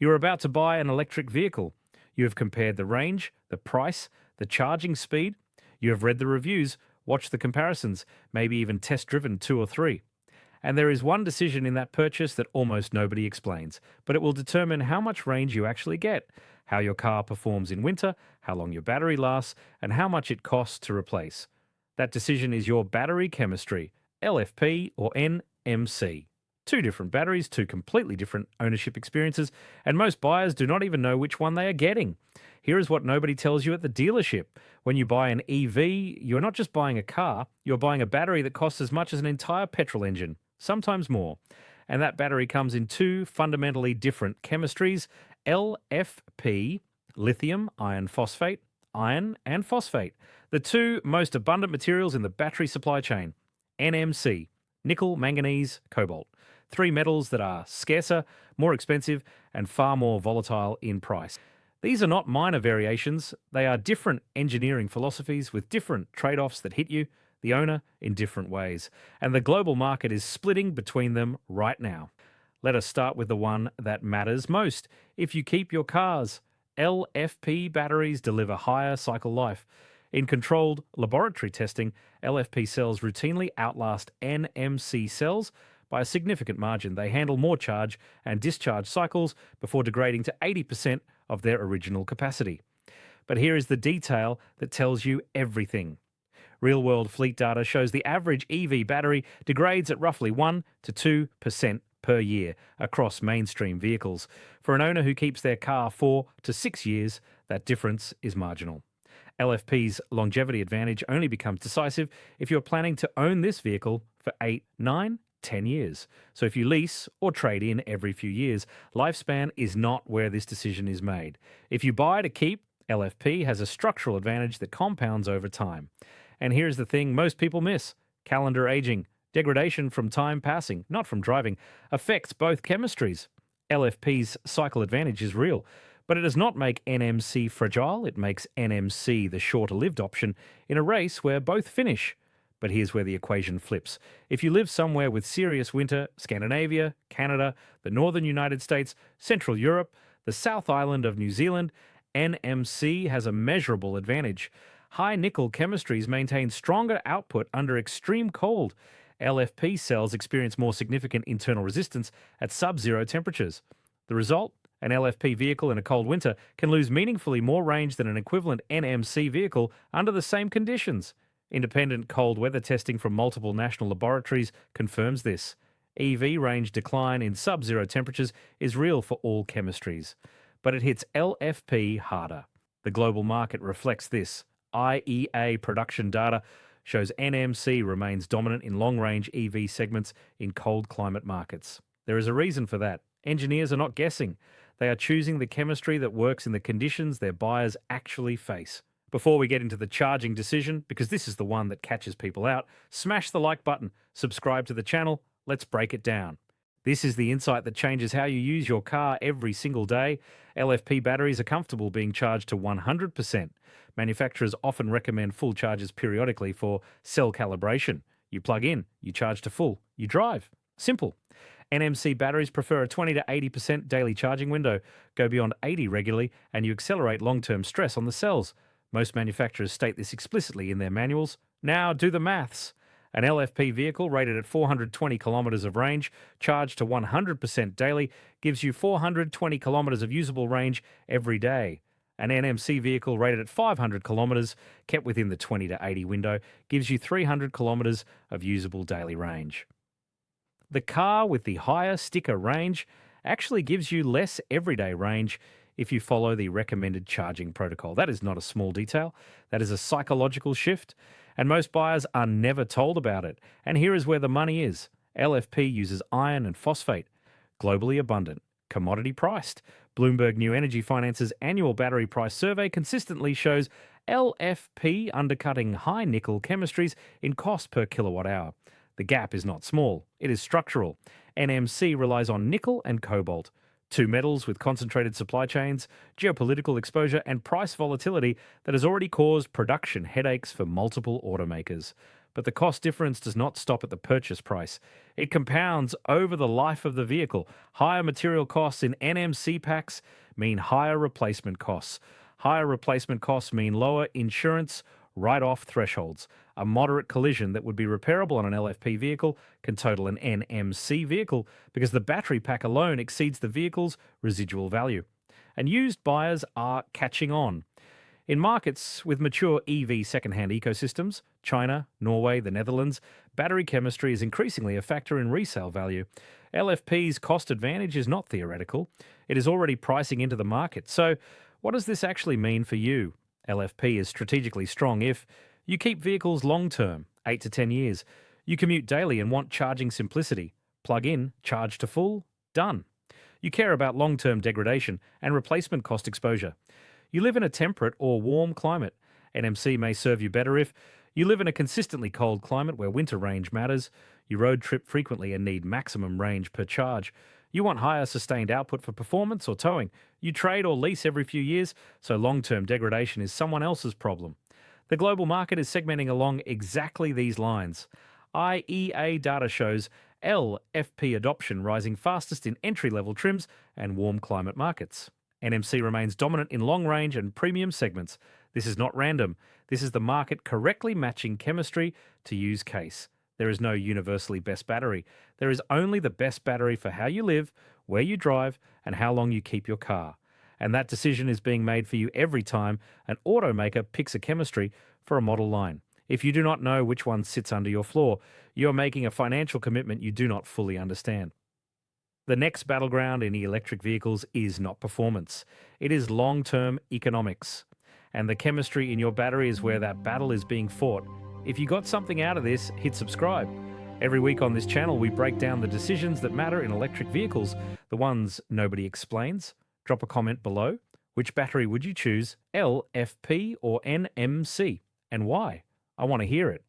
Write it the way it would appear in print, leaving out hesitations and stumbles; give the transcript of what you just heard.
You're about to buy an electric vehicle. You have compared the range, the price, the charging speed. You have read the reviews, watched the comparisons, maybe even test driven 2 or 3. And there is one decision in that purchase that almost nobody explains, but it will determine how much range you actually get, how your car performs in winter, how long your battery lasts, and how much it costs to replace. That decision is your battery chemistry, LFP or NMC. Two different batteries, two completely different ownership experiences, and most buyers do not even know which one they are getting. Here is what nobody tells you at the dealership. When you buy an EV, you're not just buying a car, you're buying a battery that costs as much as an entire petrol engine, sometimes more. And that battery comes in two fundamentally different chemistries, LFP, lithium iron phosphate, iron and phosphate, the two most abundant materials in the battery supply chain, NMC, nickel, manganese, cobalt. Three metals that are scarcer, more expensive, and far more volatile in price. These are not minor variations, they are different engineering philosophies with different trade-offs that hit you, the owner, in different ways. And the global market is splitting between them right now. Let us start with the one that matters most. If you keep your cars, LFP batteries deliver higher cycle life. In controlled laboratory testing, LFP cells routinely outlast NMC cells by a significant margin. They handle more charge and discharge cycles before degrading to 80% of their original capacity. But here is the detail that tells you everything. Real-world fleet data shows the average EV battery degrades at roughly 1 to 2% per year across mainstream vehicles. For an owner who keeps their car 4 to 6 years, that difference is marginal. LFP's longevity advantage only becomes decisive if you're planning to own this vehicle for 8, 9, 10 years. So if you lease or trade in every few years, lifespan is not where this decision is made. If you buy to keep, LFP has a structural advantage that compounds over time. And here's the thing most people miss. Calendar aging, degradation from time passing, not from driving, affects both chemistries. LFP's cycle advantage is real, but it does not make NMC fragile. It makes NMC the shorter-lived option in a race where both finish. But here's where the equation flips. If you live somewhere with serious winter, Scandinavia, Canada, the northern United States, Central Europe, the South Island of New Zealand, NMC has a measurable advantage. High nickel chemistries maintain stronger output under extreme cold. LFP cells experience more significant internal resistance at sub-zero temperatures. The result? An LFP vehicle in a cold winter can lose meaningfully more range than an equivalent NMC vehicle under the same conditions. Independent cold weather testing from multiple national laboratories confirms this. EV range decline in sub-zero temperatures is real for all chemistries, but it hits LFP harder. The global market reflects this. IEA production data shows NMC remains dominant in long-range EV segments in cold climate markets. There is a reason for that. Engineers are not guessing. They are choosing the chemistry that works in the conditions their buyers actually face. Before we get into the charging decision, because this is the one that catches people out, smash the like button, subscribe to the channel, let's break it down. This is the insight that changes how you use your car every single day. LFP batteries are comfortable being charged to 100%. Manufacturers often recommend full charges periodically for cell calibration. You plug in, you charge to full, you drive. Simple. NMC batteries prefer a 20 to 80% daily charging window, go beyond 80 regularly, and you accelerate long-term stress on the cells. Most manufacturers state this explicitly in their manuals. Now do the maths. An LFP vehicle rated at 420 kilometres of range, charged to 100% daily, gives you 420 kilometres of usable range every day. An NMC vehicle rated at 500 kilometres, kept within the 20 to 80 window, gives you 300 kilometres of usable daily range. The car with the higher sticker range actually gives you less everyday range if you follow the recommended charging protocol. That is not a small detail. That is a psychological shift, and most buyers are never told about it. And here is where the money is. LFP uses iron and phosphate, globally abundant, commodity priced. Bloomberg New Energy Finance's annual battery price survey consistently shows LFP undercutting high nickel chemistries in cost per kilowatt hour. The gap is not small, it is structural. NMC relies on nickel and cobalt, two metals with concentrated supply chains, geopolitical exposure, and price volatility that has already caused production headaches for multiple automakers. But the cost difference does not stop at the purchase price. It compounds over the life of the vehicle. Higher material costs in NMC packs mean higher replacement costs. Higher replacement costs mean lower insurance write-off thresholds. A moderate collision that would be repairable on an LFP vehicle can total an NMC vehicle because the battery pack alone exceeds the vehicle's residual value. And used buyers are catching on. In markets with mature EV second-hand ecosystems, China, Norway, the Netherlands, battery chemistry is increasingly a factor in resale value. LFP's cost advantage is not theoretical. It is already pricing into the market. So, what does this actually mean for you? LFP is strategically strong if you keep vehicles long-term, 8 to 10 years. You commute daily and want charging simplicity. Plug in, charge to full, done. You care about long-term degradation and replacement cost exposure. You live in a temperate or warm climate. NMC may serve you better if you live in a consistently cold climate where winter range matters. You road trip frequently and need maximum range per charge. You want higher sustained output for performance or towing. You trade or lease every few years, so long-term degradation is someone else's problem. The global market is segmenting along exactly these lines. IEA data shows LFP adoption rising fastest in entry-level trims and warm climate markets. NMC remains dominant in long-range and premium segments. This is not random. This is the market correctly matching chemistry to use case. There is no universally best battery. There is only the best battery for how you live, where you drive, and how long you keep your car. And that decision is being made for you every time an automaker picks a chemistry for a model line. If you do not know which one sits under your floor, you are making a financial commitment you do not fully understand. The next battleground in electric vehicles is not performance. It is long-term economics. And the chemistry in your battery is where that battle is being fought. If you got something out of this, hit subscribe. Every week on this channel, we break down the decisions that matter in electric vehicles, the ones nobody explains. Drop a comment below. Which battery would you choose, LFP or NMC? And why? I want to hear it.